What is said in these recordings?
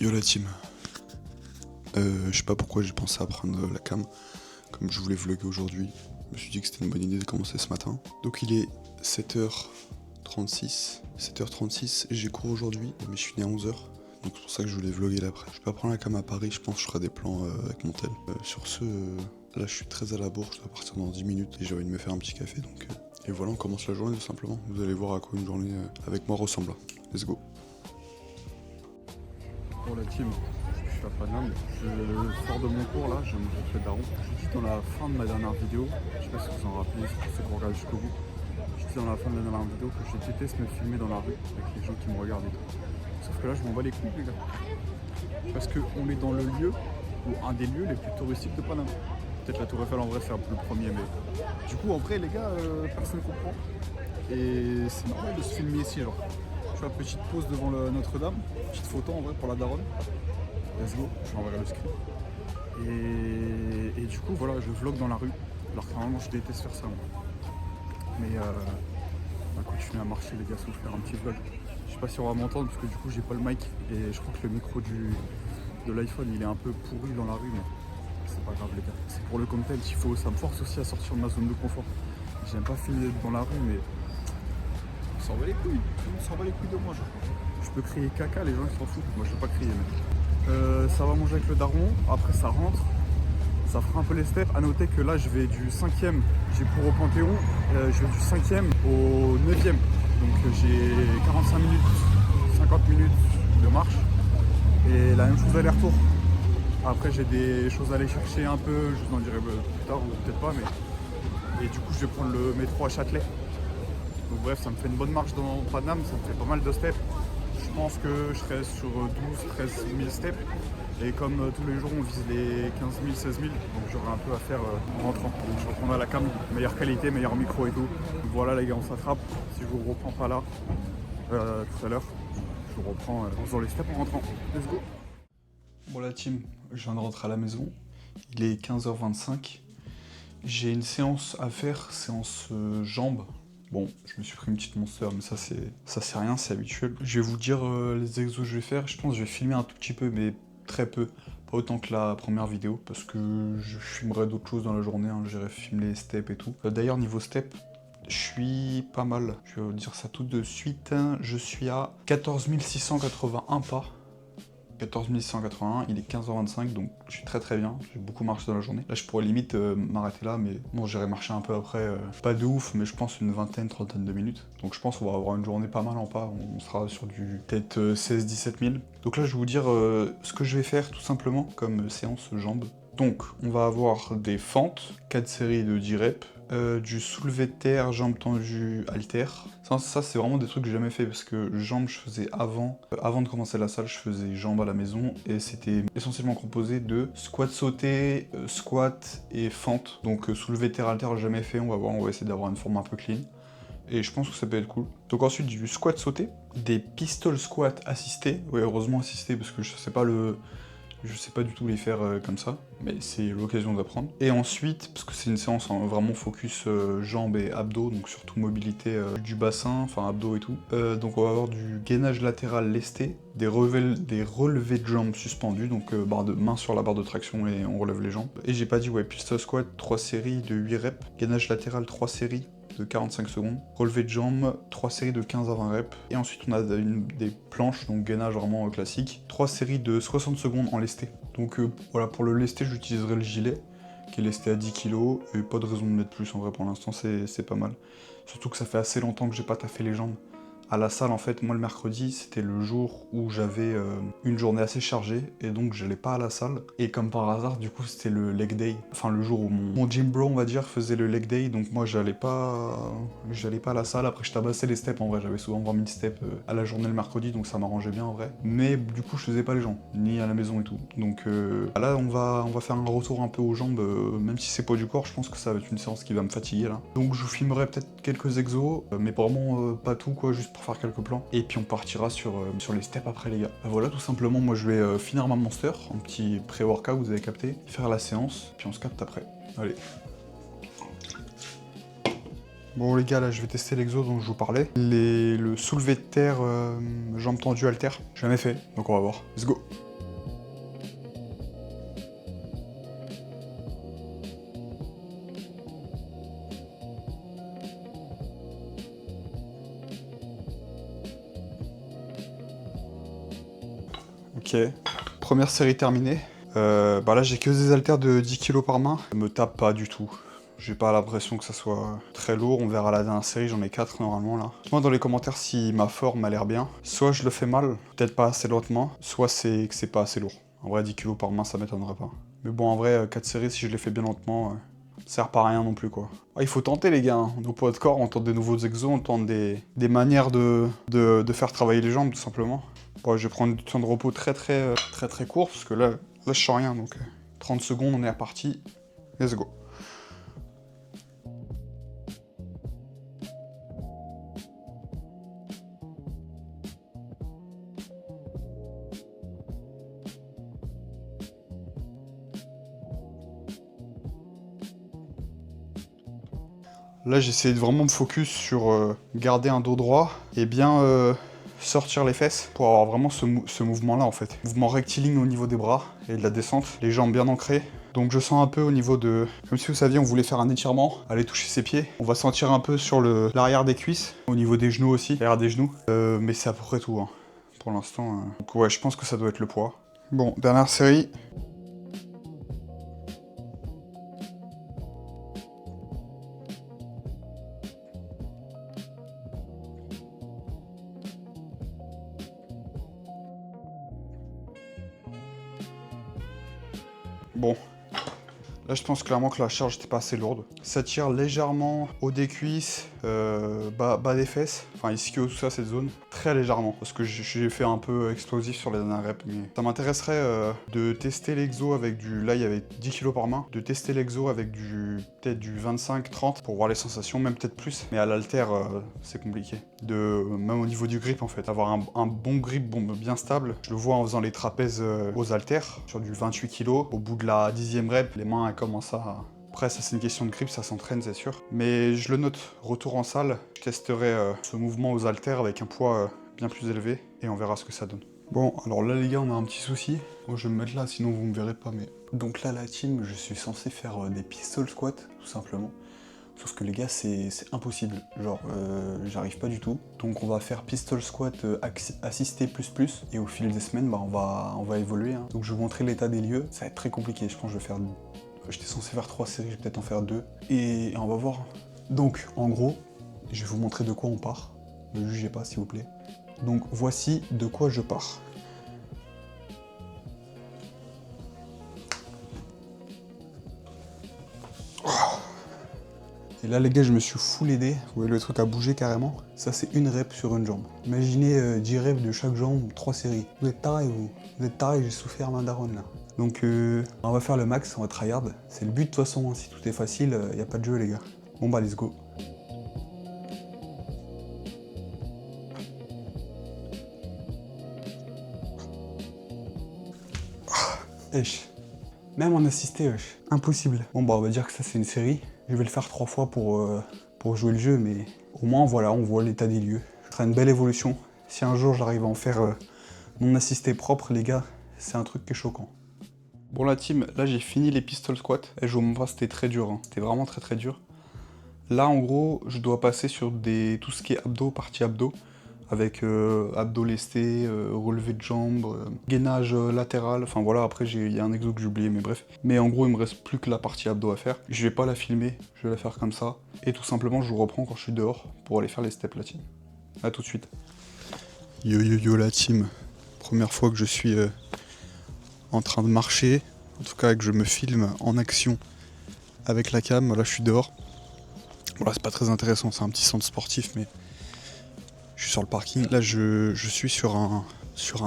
Yo la team, je sais pas pourquoi j'ai pensé à prendre la cam, comme je voulais vlogger aujourd'hui, je me suis dit que c'était une bonne idée de commencer ce matin. Donc il est 7h36, j'ai cours aujourd'hui, mais je finis à 11h, donc c'est pour ça que je voulais vlogger l'après. Je vais pas prendre la cam à Paris, je pense que je ferai des plans avec mon tel. Sur ce, là je suis très à la bourre, je dois partir dans 10 minutes et j'ai envie de me faire un petit café, donc... Et voilà, on commence la journée tout simplement, vous allez voir à quoi une journée avec moi ressemble. Let's go. Pour la team, je suis à Paname, je sors de mon cours là, je me refais daron. Je dis dans la fin de ma dernière vidéo, je sais pas si vous en rappelez, c'est pour ceux qui regardent jusqu'au bout. Je dis dans la fin de ma dernière vidéo que je déteste me filmer dans la rue avec les gens qui me regardent et tout. Sauf que là je m'en bats les couilles les gars. Parce qu'on est dans le lieu, ou un des lieux les plus touristiques de Paname. Peut-être la Tour Eiffel en vrai c'est un peu le premier, mais du coup en vrai les gars, personne ne comprend. Et c'est normal de se filmer ici genre. Je fais une petite pause devant Notre-Dame, petite photo en vrai pour la daronne. Let's go, je vais enverrai le script. Et du coup voilà, je vlog dans la rue, alors que normalement je déteste faire ça moi. Mais on va continuer à marcher les gars, sauf faire un petit vlog. Je sais pas si on va m'entendre parce que du coup j'ai pas le mic et je crois que le micro de l'iPhone il est un peu pourri dans la rue, mais c'est pas grave les gars. C'est pour le content, ça me force aussi à sortir de ma zone de confort. J'aime pas filmer dans la rue, mais on s'en bat les couilles, tout le monde s'en bat les couilles de moi genre. Je peux crier caca, les gens ils s'en foutent, moi je vais pas crier mec. Ça va manger avec le daron, après ça rentre, ça fera un peu les steps. À noter que là je vais du 5ème, j'ai cours au Panthéon, je vais du 5ème au 9ème. Donc j'ai 45 minutes, 50 minutes de marche et la même chose aller-retour. Après j'ai des choses à aller chercher un peu, je vous en dirai plus tard ou peut-être pas, mais. Et du coup je vais prendre le métro à Châtelet. Donc bref, ça me fait une bonne marche dans Paname, ça me fait pas mal de steps. Je pense que je serai sur 12-13 000 steps. Et comme tous les jours on vise les 15 000, 16 000, donc j'aurai un peu à faire en rentrant. Donc je reprendrai la cam, meilleure qualité, meilleur micro et tout. Donc voilà les gars, on s'attrape. Si je vous reprends pas là, tout à l'heure, je vous reprends en faisant les steps en rentrant. Let's go. Bon la team, je viens de rentrer à la maison, il est 15h25. J'ai une séance à faire, séance jambes. Bon, je me suis pris une petite monster, mais ça c'est rien, c'est habituel. Je vais vous dire les exos que je vais faire. Je pense que je vais filmer un tout petit peu, mais très peu. Pas autant que la première vidéo, parce que je filmerai d'autres choses dans la journée. Hein. J'irai filmer les steps et tout. D'ailleurs, niveau step, je suis pas mal. Je vais vous dire ça tout de suite. Je suis à 14 681 pas. 14 681, il est 15h25, donc je suis très bien, j'ai beaucoup marché dans la journée. Là je pourrais limite m'arrêter là, mais bon j'irai marcher un peu après, pas de ouf, mais je pense une vingtaine, trentaine de minutes. Donc je pense qu'on va avoir une journée pas mal en pas, on sera sur du peut-être 16-17 000. Donc là je vais vous dire ce que je vais faire tout simplement comme séance jambes. Donc on va avoir des fentes, 4 séries de 10 reps, du soulevé de terre, jambes tendues, halter. Ça c'est vraiment des trucs que j'ai jamais fait parce que jambes je faisais avant de commencer la salle, je faisais jambes à la maison et c'était essentiellement composé de squat sauté, squat et fente. Donc soulevé de terre, halter j'ai jamais fait, on va voir, on va essayer d'avoir une forme un peu clean. Et je pense que ça peut être cool. Donc ensuite du squat sauté, des pistol squats assistés, ouais heureusement assistés parce que je sais pas du tout les faire comme ça, mais c'est l'occasion d'apprendre. Et ensuite, parce que c'est une séance vraiment focus jambes et abdos, donc surtout mobilité du bassin, enfin abdos et tout. Donc on va avoir du gainage latéral lesté, des relevés de jambes suspendus, donc main sur la barre de traction et on relève les jambes. Et j'ai pas dit, ouais, pistol squat, 3 séries de 8 reps, gainage latéral 3 séries de 45 secondes, relevé de jambes, 3 séries de 15 à 20 reps, et ensuite on a des planches, donc gainage vraiment classique, 3 séries de 60 secondes en lesté. Donc voilà, pour le lesté j'utiliserai le gilet, qui est lesté à 10 kg, et pas de raison de mettre plus en vrai pour l'instant, c'est pas mal. Surtout que ça fait assez longtemps que j'ai pas taffé les jambes. À la salle en fait, moi le mercredi c'était le jour où j'avais une journée assez chargée et donc j'allais pas à la salle. Et comme par hasard du coup c'était le leg day, enfin le jour où mon gym bro on va dire faisait le leg day, donc moi j'allais pas à la salle. Après je tabassais les steps en vrai, j'avais souvent 20 000 steps à la journée le mercredi donc ça m'arrangeait bien en vrai. Mais du coup je faisais pas les jambes, ni à la maison et tout. Donc là on va faire un retour un peu aux jambes, même si c'est pas du corps, je pense que ça va être une séance qui va me fatiguer là. Donc je vous filmerai peut-être quelques exos, mais vraiment pas tout quoi, juste pour faire quelques plans, et puis on partira sur les steps après les gars. Voilà tout simplement, moi je vais finir ma monster, un petit pré-workout vous avez capté, faire la séance, puis on se capte après. Allez. Bon les gars, là je vais tester l'exo dont je vous parlais. Le soulevé de terre, jambes tendues halter, jamais fait, donc on va voir. Let's go. Ok, première série terminée. Bah là j'ai que des haltères de 10 kg par main. Ça me tape pas du tout. J'ai pas l'impression que ça soit très lourd. On verra la dernière série, j'en ai 4 normalement là. Dites-moi dans les commentaires si ma forme a l'air bien. Soit je le fais mal, peut-être pas assez lentement, soit c'est que c'est pas assez lourd. En vrai 10 kg par main ça m'étonnerait pas. Mais bon en vrai 4 séries si je les fais bien lentement, ça sert pas à rien non plus quoi. Ah, il faut tenter les gars, hein. Nos poids de corps, on tente des nouveaux exos, on tente des manières de faire travailler les jambes tout simplement. Bon, je vais prendre du temps de repos très court parce que là je sens rien donc 30 secondes on est reparti. Let's go. Là, j'essaie de vraiment me focus sur garder un dos droit et bien sortir les fesses pour avoir vraiment ce mouvement-là en fait. Mouvement rectiligne au niveau des bras et de la descente, les jambes bien ancrées. Donc je sens un peu au niveau de... Comme si vous saviez, on voulait faire un étirement, aller toucher ses pieds. On va sentir un peu sur l'arrière des cuisses, au niveau des genoux aussi, l'arrière des genoux. Mais c'est à peu près tout, hein. Pour l'instant. Donc ouais, je pense que ça doit être le poids. Bon, dernière série. Bon, là je pense clairement que la charge n'était pas assez lourde. Ça tire légèrement haut des cuisses, bas des fesses, enfin ischio, tout ça, cette zone, très légèrement. Parce que j'ai fait un peu explosif sur les dernières reps. Mais ça m'intéresserait de tester l'exo avec du... Là il y avait 10 kg par main. De tester l'exo avec peut-être du 25-30 pour voir les sensations, même peut-être plus. Mais à l'haltère, c'est compliqué. Même au niveau du grip en fait. Avoir un bon grip bien stable. Je le vois en faisant les trapèzes aux haltères sur du 28 kg. Au bout de la 10e rep, les mains elles commencent à... Après ça c'est une question de grip, ça s'entraîne c'est sûr. Mais je le note, retour en salle, je testerai ce mouvement aux haltères avec un poids bien plus élevé et on verra ce que ça donne. Bon, alors là les gars, on a un petit souci. Moi je vais me mettre là, sinon vous me verrez pas mais... Donc là la team, je suis censé faire des pistol squats, tout simplement. Sauf que les gars, c'est impossible. Genre, j'arrive pas du tout. Donc on va faire pistol squat assisté plus. Et au fil des semaines, bah, on va évoluer. Hein. Donc je vais vous montrer l'état des lieux. Ça va être très compliqué. Je pense que je vais faire... J'étais censé faire 3 séries, je vais peut-être en faire 2. Et on va voir. Donc, en gros, je vais vous montrer de quoi on part. Ne jugez pas, s'il vous plaît. Donc voici de quoi je pars. Et là les gars, je me suis full aidé. Vous voyez le truc a bougé carrément. Ça c'est une rep sur une jambe. Imaginez 10 reps de chaque jambe, 3 séries. Vous êtes tarés vous. Vous êtes tarés, j'ai souffert ma daronne là. Donc on va faire le max, on va tryhard. C'est le but de toute façon, hein. Si tout est facile, y a pas de jeu les gars. Bon bah let's go. Wesh. Même en assisté, wesh. Impossible. Bon bah on va dire que ça c'est une série. Je vais le faire 3 fois pour jouer le jeu, mais au moins voilà, on voit l'état des lieux. Ce sera une belle évolution. Si un jour j'arrive à en faire non assisté propre, les gars, c'est un truc qui est choquant. Bon la team, là j'ai fini les pistol squats. Et je vous montre pas, c'était très dur, hein. C'était vraiment très dur. Là en gros, je dois passer sur tout ce qui est abdos, partie abdos. Avec abdos lestés, relevé de jambes, gainage latéral, enfin voilà, après il y a un exo que j'ai oublié, mais bref. Mais en gros, il me reste plus que la partie abdos à faire. Je vais pas la filmer, je vais la faire comme ça. Et tout simplement, je vous reprends quand je suis dehors pour aller faire les steps la team. A tout de suite. Yo la team. Première fois que je suis en train de marcher, en tout cas que je me filme en action avec la cam. Là, je suis dehors. Bon là, c'est pas très intéressant, c'est un petit centre sportif, mais... Je suis sur le parking, là je suis sur un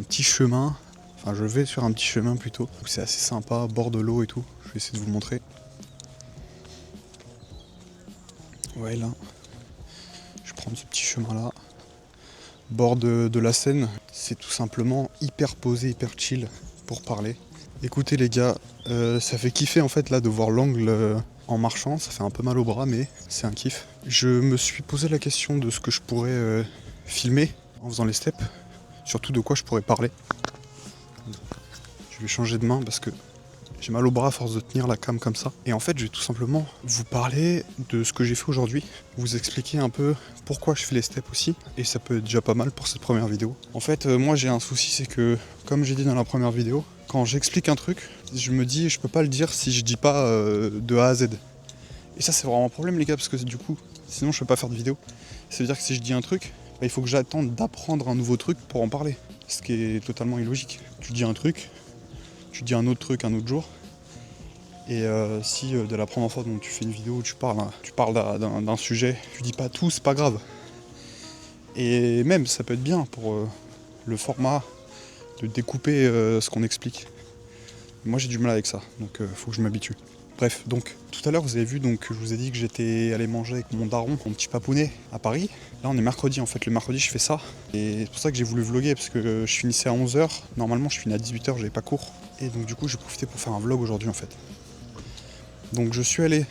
petit chemin, enfin je vais sur un petit chemin plutôt, c'est assez sympa, bord de l'eau et tout, je vais essayer de vous le montrer. Ouais là, je prends ce petit chemin là, bord de la Seine, c'est tout simplement hyper posé, hyper chill pour parler. Écoutez les gars, ça fait kiffer en fait là de voir l'angle en marchant, ça fait un peu mal au bras mais c'est un kiff. Je me suis posé la question de ce que je pourrais... filmer en faisant les steps, surtout de quoi je pourrais parler. Je vais changer de main parce que J'ai mal au bras à force de tenir la cam comme ça. Et en fait, je vais tout simplement vous parler de ce que j'ai fait aujourd'hui. Vous expliquer un peu pourquoi je fais les steps aussi. Et ça peut être déjà pas mal pour cette première vidéo. En fait, moi j'ai un souci, c'est que, comme j'ai dit dans la première vidéo, quand j'explique un truc, je me dis, je peux pas le dire si je dis pas de A à Z. Et ça, c'est vraiment un problème, les gars, parce que du coup, sinon je peux pas faire de vidéo. Ça veut dire que si je dis un truc, il faut que j'attende d'apprendre un nouveau truc pour en parler. Ce qui est totalement illogique. Tu dis un truc, tu dis un autre truc un autre jour. Et si de la première fois dont tu fais une vidéo, tu parles d'un sujet, tu dis pas tout, c'est pas grave. Et même, ça peut être bien pour le format de découper ce qu'on explique. Moi, j'ai du mal avec ça, donc faut que je m'habitue. Bref, donc tout à l'heure vous avez vu, donc je vous ai dit que j'étais allé manger avec mon daron, mon petit papounet à Paris. Là on est mercredi en fait, le mercredi je fais ça. Et c'est pour ça que j'ai voulu vlogger, parce que je finissais à 11h, normalement je finis à 18h, j'avais pas cours. Et donc du coup j'ai profité pour faire un vlog aujourd'hui en fait. Donc je suis allé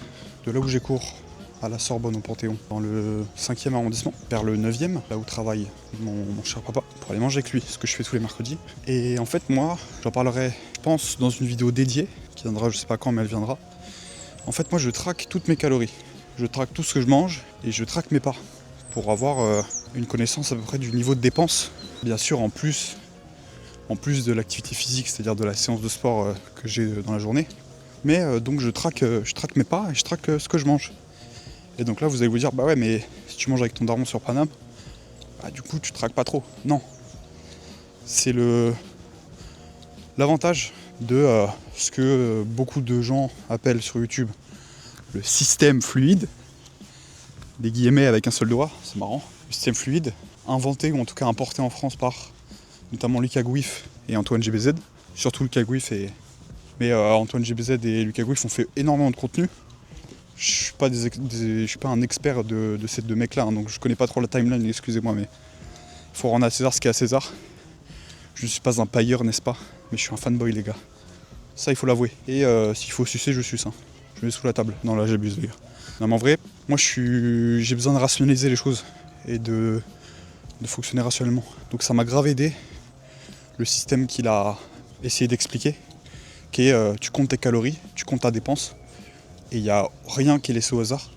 de là où j'ai cours à la Sorbonne au Panthéon, dans le 5e arrondissement, vers le 9e, là où travaille mon cher papa, pour aller manger avec lui, ce que je fais tous les mercredis. Et en fait moi, j'en parlerai, je pense, dans une vidéo dédiée, qui viendra je sais pas quand, mais elle viendra. En fait, moi, je traque toutes mes calories. Je traque tout ce que je mange et je traque mes pas pour avoir une connaissance à peu près du niveau de dépense. Bien sûr, en plus de l'activité physique, c'est-à-dire de la séance de sport que j'ai dans la journée. Mais donc, je traque mes pas et je traque ce que je mange. Et donc là, vous allez vous dire, bah ouais, mais si tu manges avec ton daron sur Paname, bah, du coup, tu traques pas trop. Non. C'est l'avantage de ce que beaucoup de gens appellent sur YouTube le système fluide, des guillemets avec un seul doigt, c'est marrant, le système fluide, inventé ou en tout cas importé en France par notamment Lucas Gouif et Antoine GBZ, surtout Lucas Gouif mais Antoine GBZ et Lucas Gouif ont fait énormément de contenu. Je suis pas un expert de ces deux mecs là, hein, donc je connais pas trop la timeline, excusez-moi, mais il faut rendre à César ce qui est à César. Je ne suis pas un pailleur, n'est-ce pas, mais je suis un fanboy, les gars. Ça, il faut l'avouer. Et s'il faut sucer, je suce. Hein. Je mets sous la table. Non, là, j'abuse, les gars. Non, mais en vrai, moi, j'ai besoin de rationaliser les choses et de fonctionner rationnellement. Donc, ça m'a grave aidé, le système qu'il a essayé d'expliquer, qui est tu comptes tes calories, tu comptes ta dépense, et il n'y a rien qui est laissé au hasard.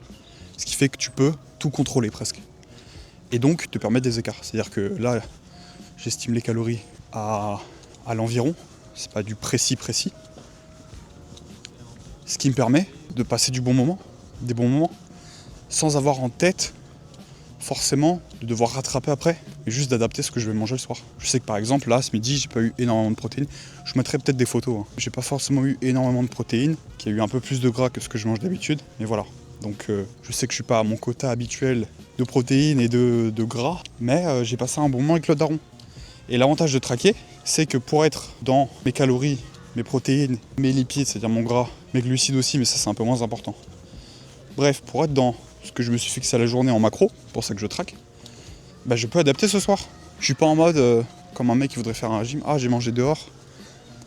Ce qui fait que tu peux tout contrôler, presque. Et donc, te permettre des écarts. C'est-à-dire que là, j'estime les calories à l'environ. C'est pas du précis. Ce qui me permet de passer des bons moments, sans avoir en tête forcément de devoir rattraper après, mais juste d'adapter ce que je vais manger le soir. Je sais que par exemple là ce midi j'ai pas eu énormément de protéines, je vous mettrai peut-être des photos, hein. J'ai pas forcément eu énormément de protéines, qu'il y a eu un peu plus de gras que ce que je mange d'habitude, mais voilà. Donc je sais que je suis pas à mon quota habituel de protéines et de gras, mais j'ai passé un bon moment avec le daron. Et l'avantage de traquer, c'est que pour être dans mes calories, mes protéines, mes lipides, c'est-à-dire mon gras, mes glucides aussi, mais ça c'est un peu moins important. Bref, pour être dans ce que je me suis fixé à la journée en macro, pour ça que je traque, bah je peux adapter ce soir. Je suis pas en mode comme un mec qui voudrait faire un régime, ah j'ai mangé dehors,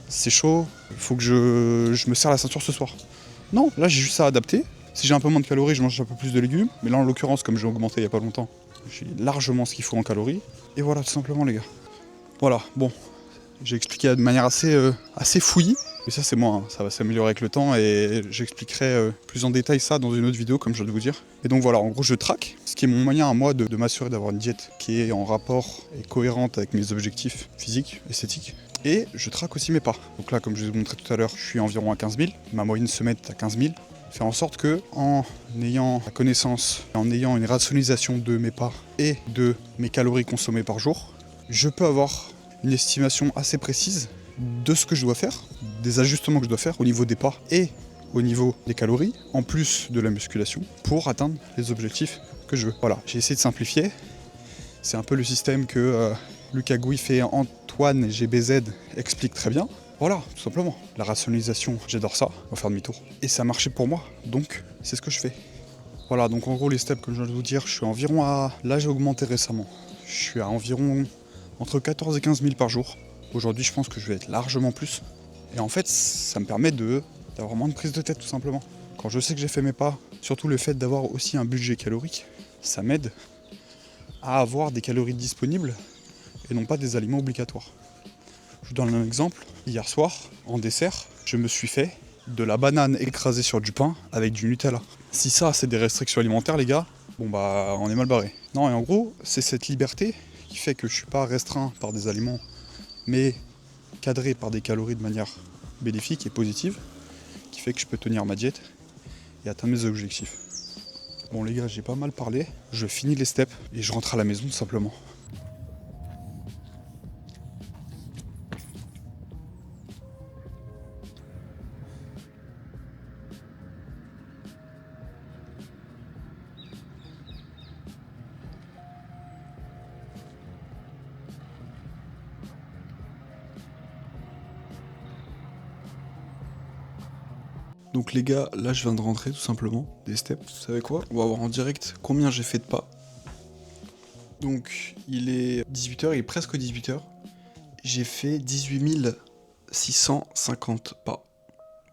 c'est chaud, il faut que je me serre la ceinture ce soir. Non, là j'ai juste à adapter. Si j'ai un peu moins de calories, je mange un peu plus de légumes, mais là en l'occurrence, comme j'ai augmenté il y a pas longtemps, j'ai largement ce qu'il faut en calories. Et voilà, tout simplement les gars. Voilà, bon, j'ai expliqué de manière assez fouillie. Mais ça c'est moi, hein. Ça va s'améliorer avec le temps et j'expliquerai plus en détail ça dans une autre vidéo comme je viens de vous dire. Et donc voilà, en gros je traque, ce qui est mon moyen à moi de m'assurer d'avoir une diète qui est en rapport et cohérente avec mes objectifs physiques, esthétiques. Et je traque aussi mes pas. Donc là comme je vous ai montré tout à l'heure, je suis environ à 15 000, ma moyenne se met à 15 000. Faire en sorte que, en ayant la connaissance, en ayant une rationalisation de mes pas et de mes calories consommées par jour, je peux avoir une estimation assez précise de ce que je dois faire, des ajustements que je dois faire au niveau des pas et au niveau des calories, en plus de la musculation, pour atteindre les objectifs que je veux. Voilà, j'ai essayé de simplifier. C'est un peu le système que Lucas Gouif et Antoine GBZ expliquent très bien. Voilà, tout simplement. La rationalisation, j'adore ça, on va faire demi-tour. Et ça a marché pour moi, donc c'est ce que je fais. Voilà, donc en gros les steps, comme je viens de vous dire, je suis environ à... Là j'ai augmenté récemment. Je suis à environ entre 14 et 15 000 par jour. Aujourd'hui je pense que je vais être largement plus. Et en fait ça me permet d'avoir moins de prise de tête tout simplement. Quand je sais que j'ai fait mes pas, surtout le fait d'avoir aussi un budget calorique, ça m'aide à avoir des calories disponibles et non pas des aliments obligatoires. Je vous donne un exemple. Hier soir, en dessert, Je me suis fait de la banane écrasée sur du pain avec du Nutella. Si ça, c'est des restrictions alimentaires, les gars, bon bah, on est mal barré. Non, et en gros, c'est cette liberté qui fait que je suis pas restreint par des aliments, mais cadré par des calories de manière bénéfique et positive, qui fait que je peux tenir ma diète et atteindre mes objectifs. Bon les gars, j'ai pas mal parlé, je finis les steps et je rentre à la maison tout simplement. Donc les gars, là je viens de rentrer tout simplement des steps. Vous savez quoi? On va voir en direct combien j'ai fait de pas. Donc il est 18h, il est presque 18h. J'ai fait 18 650 pas.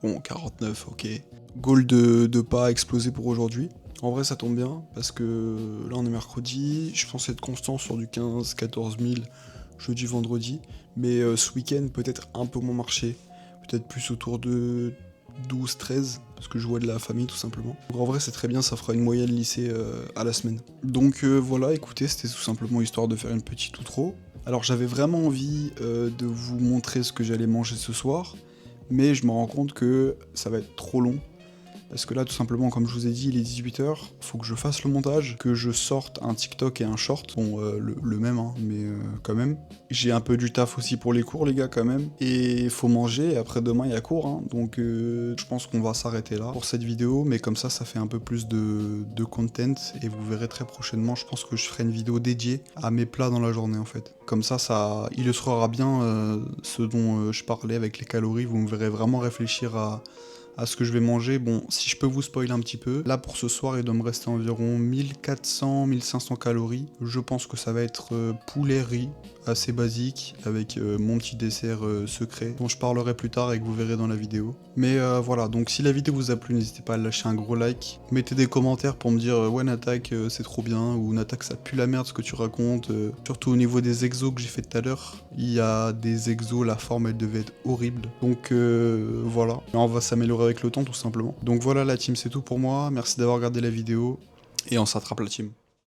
Bon, 49, ok. Goal de pas explosé pour aujourd'hui. En vrai ça tombe bien parce que là on est mercredi. Je pense être constant sur du 15-14 000 jeudi, vendredi. Mais ce week-end peut-être un peu moins marché. Peut-être plus autour de 12-13, parce que je vois de la famille tout simplement. Donc en vrai c'est très bien, ça fera une moyenne lycée à la semaine. Donc voilà, écoutez, c'était tout simplement histoire de faire une petite outro. Alors j'avais vraiment envie de vous montrer ce que j'allais manger ce soir, mais je me rends compte que ça va être trop long. Parce que là, tout simplement, comme je vous ai dit, il est 18h, faut que je fasse le montage, que je sorte un TikTok et un short. Bon, le même, hein, mais quand même. J'ai un peu du taf aussi pour les cours, les gars, quand même. Et faut manger, et après demain, il y a cours, hein. Donc je pense qu'on va s'arrêter là pour cette vidéo, mais comme ça fait un peu plus de content, et vous verrez très prochainement, je pense que je ferai une vidéo dédiée à mes plats dans la journée, en fait. Comme ça illustrera bien ce dont je parlais avec les calories, vous me verrez vraiment réfléchir à ce que je vais manger. Bon, si je peux vous spoiler un petit peu, là pour ce soir il doit me rester environ 1400-1500 calories. Je pense que ça va être poulet riz, assez basique, avec mon petit dessert secret, dont je parlerai plus tard et que vous verrez dans la vidéo. Mais voilà, donc si la vidéo vous a plu, n'hésitez pas à lâcher un gros like. Mettez des commentaires pour me dire ouais Natak c'est trop bien, ou Natak ça pue la merde ce que tu racontes. Surtout au niveau des exos que j'ai fait tout à l'heure, il y a des exos, la forme elle devait être horrible. Donc voilà, on va s'améliorer avec le temps tout simplement. Donc voilà la team, c'est tout pour moi, merci d'avoir regardé la vidéo, et on s'attrape la team.